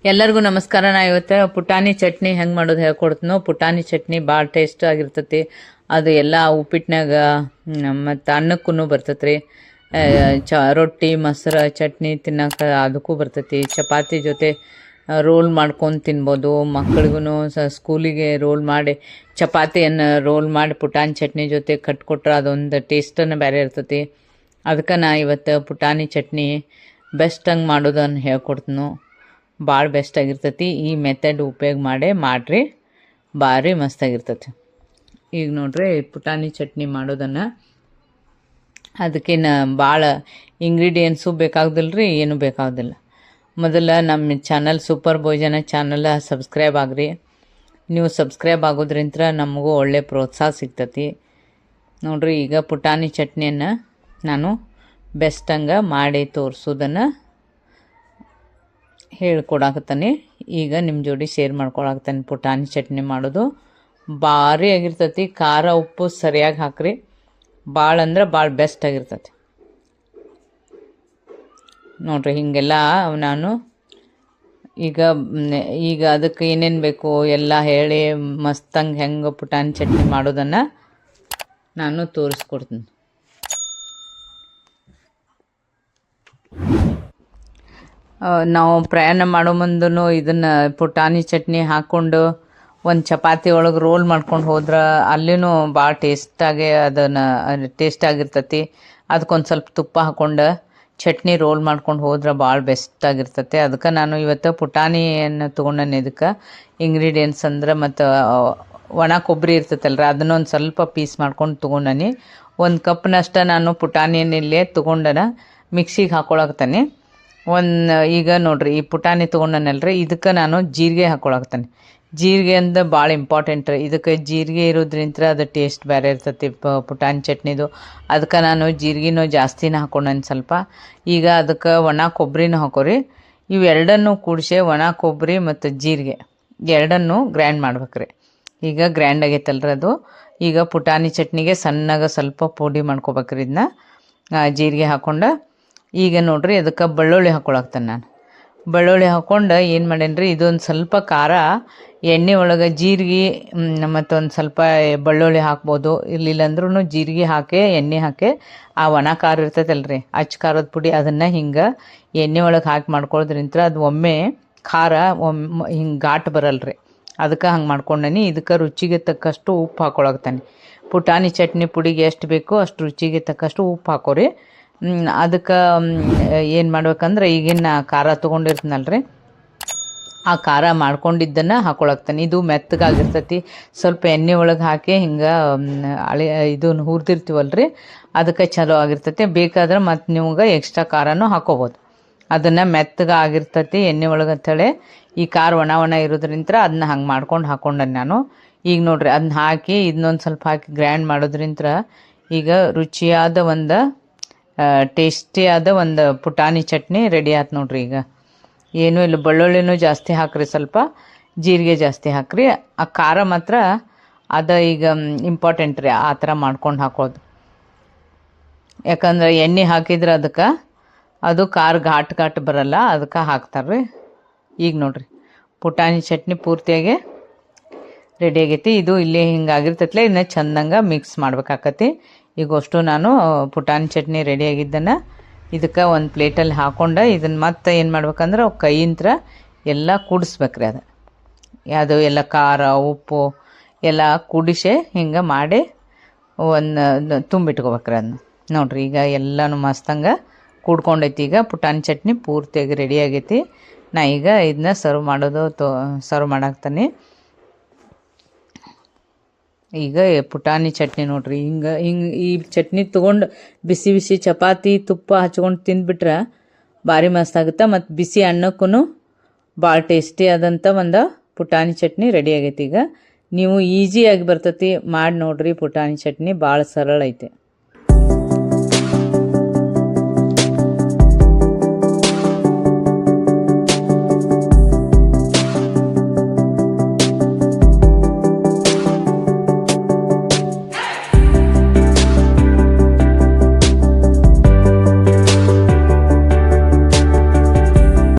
ಎಲ್ಲರಿಗೂ ನಮಸ್ಕಾರ. ನಾ ಇವತ್ತು ಪುಟಾಣಿ ಚಟ್ನಿ ಹೆಂಗೆ ಮಾಡೋದು ಹೇಳ್ಕೊಡ್ತೀನೋ. ಪುಟಾಣಿ ಚಟ್ನಿ ಭಾಳ ಟೇಸ್ಟ್ ಆಗಿರ್ತೈತಿ. ಅದು ಎಲ್ಲ ಉಪ್ಪಿಟ್ಟಿನಾಗ ಮತ್ತು ಅನ್ನಕ್ಕೂ ಬರ್ತೈತೆ ರೀ. ರೊಟ್ಟಿ ಮೊಸರು ಚಟ್ನಿ ತಿನ್ನೋಕೆ ಅದಕ್ಕೂ ಬರ್ತೈತಿ. ಚಪಾತಿ ಜೊತೆ ರೋಲ್ ಮಾಡ್ಕೊಂಡು ತಿನ್ಬೋದು. ಮಕ್ಳಿಗೂ ಸ್ಕೂಲಿಗೆ ರೋಲ್ ಮಾಡಿ ಚಪಾತಿಯನ್ನು ರೋಲ್ ಮಾಡಿ ಪುಟಾಣಿ ಚಟ್ನಿ ಜೊತೆ ಕಟ್ಕೊಟ್ರೆ ಅದೊಂದು ಟೇಸ್ಟನ್ನು ಬೇರೆ ಇರ್ತೈತಿ. ಅದಕ್ಕೆ ನಾ ಇವತ್ತು ಪುಟಾಣಿ ಚಟ್ನಿ ಬೆಸ್ಟಂಗೆ ಮಾಡೋದನ್ನು ಹೇಳ್ಕೊಡ್ತೀನೋ. ಭಾಳ ಬೆಸ್ಟಾಗಿರ್ತೈತಿ. ಈ ಮೆಥಡ್ ಉಪಯೋಗ ಮಾಡಿರಿ, ಭಾರಿ ಮಸ್ತಾಗಿರ್ತೈತಿ. ಈಗ ನೋಡ್ರಿ ಪುಟಾಣಿ ಚಟ್ನಿ ಮಾಡೋದನ್ನು ಅದಕ್ಕೇನು ಭಾಳ ಇಂಗ್ರೀಡಿಯೆಂಟ್ಸು ಬೇಕಾಗೋದಿಲ್ಲ ರೀ, ಏನೂ ಬೇಕಾಗೋದಿಲ್ಲ. ಮೊದಲು ನಮ್ಮ ಚಾನಲ್ ಸೂಪರ್ ಭೋಜನ ಚಾನಲ್ ಸಬ್ಸ್ಕ್ರೈಬ್ ಆಗಿರಿ. ನೀವು ಸಬ್ಸ್ಕ್ರೈಬ್ ಆಗೋದ್ರಿಂತ ನಮಗೂ ಒಳ್ಳೆ ಪ್ರೋತ್ಸಾಹ ಸಿಗ್ತೈತಿ ನೋಡ್ರಿ. ಈಗ ಪುಟಾಣಿ ಚಟ್ನಿಯನ್ನು ನಾನು ಬೆಸ್ಟಂಗೆ ಮಾಡಿ ತೋರಿಸೋದನ್ನು ಹೇಳ್ಕೊಡಾಕತ್ತಾನೆ. ಈಗ ನಿಮ್ಮ ಜೋಡಿ ಶೇರ್ ಮಾಡ್ಕೊಳಕತ್ತಾನೆ. ಪುಟಾಣಿ ಚಟ್ನಿ ಮಾಡೋದು ಭಾರಿ ಆಗಿರ್ತೈತಿ. ಖಾರ ಉಪ್ಪು ಸರಿಯಾಗಿ ಹಾಕ್ರಿ. ಭಾಳ ಅಂದ್ರೆ ಭಾಳ ಬೆಸ್ಟ್ ಆಗಿರ್ತೈತಿ ನೋಡ್ರಿ. ಹೀಗೆಲ್ಲ ನಾನು ಈಗ ಅದಕ್ಕೆ ಏನೇನು ಬೇಕು ಎಲ್ಲ ಹೇಳಿ ಮಸ್ತಂಗೆ ಹೆಂಗೆ ಪುಟಾಣಿ ಚಟ್ನಿ ಮಾಡೋದನ್ನು ನಾನು ತೋರಿಸ್ಕೊಡ್ತೀನಿ. ನಾವು ಪ್ರಯಾಣ ಮಾಡೋ ಮುಂದೂ ಇದನ್ನು ಪುಟಾಣಿ ಚಟ್ನಿ ಹಾಕ್ಕೊಂಡು ಒಂದು ಚಪಾತಿ ಒಳಗೆ ರೋಲ್ ಮಾಡ್ಕೊಂಡು ಹೋದ್ರೆ ಅಲ್ಲಿನೂ ಭಾಳ ಟೇಸ್ಟ್ ಆಗಿರ್ತೈತಿ. ಅದಕ್ಕೊಂದು ಸ್ವಲ್ಪ ತುಪ್ಪ ಹಾಕ್ಕೊಂಡು ಚಟ್ನಿ ರೋಲ್ ಮಾಡ್ಕೊಂಡು ಹೋದ್ರೆ ಭಾಳ ಬೆಸ್ಟಾಗಿರ್ತೈತಿ. ಅದಕ್ಕೆ ನಾನು ಇವತ್ತು ಪುಟಾಣಿಯನ್ನು ತೊಗೊಂಡೇನೆ. ಇದಕ್ಕೆ ಇಂಗ್ರೀಡಿಯೆಂಟ್ಸ್ ಅಂದ್ರೆ ಮತ್ತು ಒಣ ಕೊಬ್ಬರಿ ಇರ್ತೈತಲ್ರಿ, ಅದನ್ನೊಂದು ಸ್ವಲ್ಪ ಪೀಸ್ ಮಾಡ್ಕೊಂಡು ತೊಗೊಂಡನಿ. ಒಂದು ಕಪ್ನಷ್ಟು ನಾನು ಪುಟಾಣಿಯನ್ನಿಲ್ಲೇ ತೊಗೊಂಡನ ಮಿಕ್ಸಿಗೆ ಹಾಕ್ಕೊಳಕ್ತಾನೆ. ಈಗ ನೋಡ್ರಿ ಈ ಪುಟಾಣಿ ತೊಗೊಂಡನಲ್ರಿ, ಇದಕ್ಕೆ ನಾನು ಜೀರಿಗೆ ಹಾಕ್ಕೊಳಕ್ತಾನೆ. ಜೀರಿಗೆ ಅಂದ್ರೆ ಭಾಳ ಇಂಪಾರ್ಟೆಂಟ್ ರೀ. ಇದಕ್ಕೆ ಜೀರಿಗೆ ಇರೋದ್ರಿಂದ ಅದು ಟೇಸ್ಟ್ ಬೇರೆ ಇರ್ತೈತಿ ಪುಟಾಣಿ ಚಟ್ನಿದು. ಅದಕ್ಕೆ ನಾನು ಜೀರಿಗೆನೂ ಜಾಸ್ತಿನೇ ಹಾಕ್ಕೊಂಡೇನೆ ಸ್ವಲ್ಪ. ಈಗ ಅದಕ್ಕೆ ಒಣ ಕೊಬ್ಬರಿನೂ ಹಾಕೋರಿ. ಇವೆರಡನ್ನೂ ಕೂಡಿಸಿ ಒಣ ಕೊಬ್ಬರಿ ಮತ್ತು ಜೀರಿಗೆ ಎರಡನ್ನೂ ಗ್ರೈಂಡ್ ಮಾಡ್ಬೇಕ್ರಿ. ಈಗ ಗ್ರೈಂಡ್ ಆಗೈತಲ್ರಿ ಅದು. ಈಗ ಪುಟಾಣಿ ಚಟ್ನಿಗೆ ಸಣ್ಣಗೆ ಸ್ವಲ್ಪ ಪುಡಿ ಮಾಡ್ಕೋಬೇಕ್ರಿ. ಇದನ್ನ ಜೀರಿಗೆ ಹಾಕ್ಕೊಂಡು ಈಗ ನೋಡ್ರಿ ಅದಕ್ಕೆ ಬೆಳ್ಳುಳ್ಳಿ ಹಾಕ್ಕೊಳಕ್ತಾನೆ ನಾನು. ಬೆಳ್ಳುಳ್ಳಿ ಹಾಕ್ಕೊಂಡು ಏನು ಮಾಡೇನ್ರಿ, ಇದೊಂದು ಸ್ವಲ್ಪ ಖಾರ ಎಣ್ಣೆ ಒಳಗೆ ಜೀರಿಗೆ ಮತ್ತೊಂದು ಸ್ವಲ್ಪ ಬೆಳ್ಳುಳ್ಳಿ ಹಾಕ್ಬೋದು. ಇಲ್ಲಿಲ್ಲಂದ್ರೂ ಜೀರಿಗೆ ಹಾಕಿ ಎಣ್ಣೆ ಹಾಕಿ ಆ ಒಣ ಖಾರ ಇರ್ತೈತಲ್ರಿ, ಅಚ್ಚ ಖಾರದ ಪುಡಿ ಅದನ್ನು ಹಿಂಗೆ ಎಣ್ಣೆ ಒಳಗೆ ಹಾಕಿ ಮಾಡ್ಕೊಳ್ಳೋದ್ರಿಂತ ಅದು ಒಮ್ಮೆ ಖಾರ ಹಿಂಗೆ ಘಾಟ್ ಬರಲ್ರಿ. ಅದಕ್ಕೆ ಹಂಗೆ ಮಾಡ್ಕೊಂಡನಿ. ಇದಕ್ಕೆ ರುಚಿಗೆ ತಕ್ಕಷ್ಟು ಉಪ್ಪು ಹಾಕ್ಕೊಳಕ್ತಾನೆ. ಪುಟಾಣಿ ಚಟ್ನಿ ಪುಡಿಗೆ ಎಷ್ಟು ಬೇಕೋ ಅಷ್ಟು ರುಚಿಗೆ ತಕ್ಕಷ್ಟು ಉಪ್ಪು ಹಾಕೋರಿ. ಅದಕ್ಕೆ ಏನು ಮಾಡ್ಬೇಕಂದ್ರೆ ಈಗಿನ ಖಾರ ತೊಗೊಂಡಿರ್ತೀನಲ್ರಿ, ಆ ಖಾರ ಮಾಡ್ಕೊಂಡಿದ್ದನ್ನು ಹಾಕ್ಕೊಳಕ್ತಾನೆ. ಇದು ಮೆತ್ತಗಾಗಿರ್ತೈತಿ. ಸ್ವಲ್ಪ ಎಣ್ಣೆ ಒಳಗೆ ಹಾಕಿ ಹಿಂಗೆ ಇದನ್ನು ಹುರಿದಿರ್ತೀವಲ್ರಿ, ಅದಕ್ಕೆ ಚಲೋ ಆಗಿರ್ತೈತಿ. ಬೇಕಾದ್ರೆ ಮತ್ತು ನಿಮ್ಗೆ ಎಕ್ಸ್ಟ್ರಾ ಖಾರನೂ ಹಾಕೋಬೋದು. ಅದನ್ನು ಮೆತ್ತಗಾಗಿರ್ತೈತಿ ಎಣ್ಣೆ ಒಳಗೆ ಅಂಥೇಳಿ ಈ ಖಾರ ಒಣ ಇರೋದ್ರಿಂತ ಅದನ್ನ ಹಂಗೆ ಮಾಡ್ಕೊಂಡು ಹಾಕ್ಕೊಂಡೆ ನಾನು. ಈಗ ನೋಡ್ರಿ ಅದನ್ನ ಹಾಕಿ ಇದನ್ನೊಂದು ಸ್ವಲ್ಪ ಹಾಕಿ ಗ್ರೈಂಡ್ ಮಾಡೋದ್ರಿಂತ ಈಗ ರುಚಿಯಾದ ಒಂದು ಟೇಸ್ಟಿಯಾದ ಒಂದು ಪುಟಾಣಿ ಚಟ್ನಿ ರೆಡಿ ಆಯ್ತು ನೋಡ್ರಿ. ಈಗ ಏನೂ ಇಲ್ಲ, ಬೆಳ್ಳುಳ್ಳಿನೂ ಜಾಸ್ತಿ ಹಾಕ್ರಿ, ಸ್ವಲ್ಪ ಜೀರಿಗೆ ಜಾಸ್ತಿ ಹಾಕ್ರಿ. ಆ ಖಾರ ಮಾತ್ರ ಅದು ಈಗ ಇಂಪಾರ್ಟೆಂಟ್ ರೀ, ಆ ಥರ ಮಾಡ್ಕೊಂಡು ಹಾಕೋದು. ಯಾಕಂದ್ರೆ ಎಣ್ಣೆ ಹಾಕಿದ್ರೆ ಅದಕ್ಕೆ ಅದು ಖಾರ ಘಾಟ್ ಬರಲ್ಲ, ಅದಕ್ಕೆ ಹಾಕ್ತಾರೆ. ಈಗ ನೋಡ್ರಿ ಪುಟಾಣಿ ಚಟ್ನಿ ಪೂರ್ತಿಯಾಗಿ ರೆಡಿ ಆಗೈತಿ. ಇದು ಇಲ್ಲಿ ಹಿಂಗಾಗಿರ್ತೈತ್ಲೆ, ಇದನ್ನ ಚಂದಂಗೆ ಮಿಕ್ಸ್ ಮಾಡ್ಬೇಕಾಕತಿ. ಈಗ ಅಷ್ಟು ನಾನು ಪುಟಾಣಿ ಚಟ್ನಿ ರೆಡಿ ಆಗಿದ್ದನ್ನು ಇದಕ್ಕೆ ಒಂದು ಪ್ಲೇಟಲ್ಲಿ ಹಾಕ್ಕೊಂಡು ಇದನ್ನು ಮತ್ತೆ ಏನು ಮಾಡ್ಬೇಕಂದ್ರೆ ಕೈಯಿಂತ್ರ ಎಲ್ಲ ಕೂಡಿಸ್ಬೇಕ್ರಿ. ಅದು ಎಲ್ಲ ಖಾರ ಉಪ್ಪು ಎಲ್ಲ ಕೂಡಿಸಿ ಹಿಂಗೆ ಮಾಡಿ ಒಂದು ತುಂಬಿಟ್ಕೋಬೇಕ್ರಿ ಅದನ್ನ. ನೋಡ್ರಿ ಈಗ ಎಲ್ಲನೂ ಮಸ್ತಂಗೆ ಕೂಡ್ಕೊಂಡೈತಿ. ಈಗ ಪುಟಾಣಿ ಚಟ್ನಿ ಪೂರ್ತಿಯಾಗಿ ರೆಡಿ ಆಗೈತಿ. ನಾ ಈಗ ಇದನ್ನ ಸರ್ವ್ ಮಾಡಾಕ್ತಾನೆ. ಈಗ ಪುಟಾಣಿ ಚಟ್ನಿ ನೋಡ್ರಿ ಹಿಂಗೆ ಈ ಚಟ್ನಿ ತೊಗೊಂಡು ಬಿಸಿ ಬಿಸಿ ಚಪಾತಿ ತುಪ್ಪ ಹಚ್ಕೊಂಡು ತಿಂದ್ಬಿಟ್ರೆ ಭಾರಿ ಮಸ್ತಾಗುತ್ತೆ. ಮತ್ತು ಬಿಸಿ ಅನ್ನಕ್ಕೂ ಭಾಳ ಟೇಸ್ಟಿ ಆದಂಥ ಒಂದು ಪುಟಾಣಿ ಚಟ್ನಿ ರೆಡಿ ಆಗೈತಿ. ಈಗ ನೀವು ಈಸಿಯಾಗಿ ಬರ್ತೈತಿ, ಮಾಡಿ ನೋಡ್ರಿ. ಪುಟಾಣಿ ಚಟ್ನಿ ಭಾಳ ಸರಳ ಐತೆ.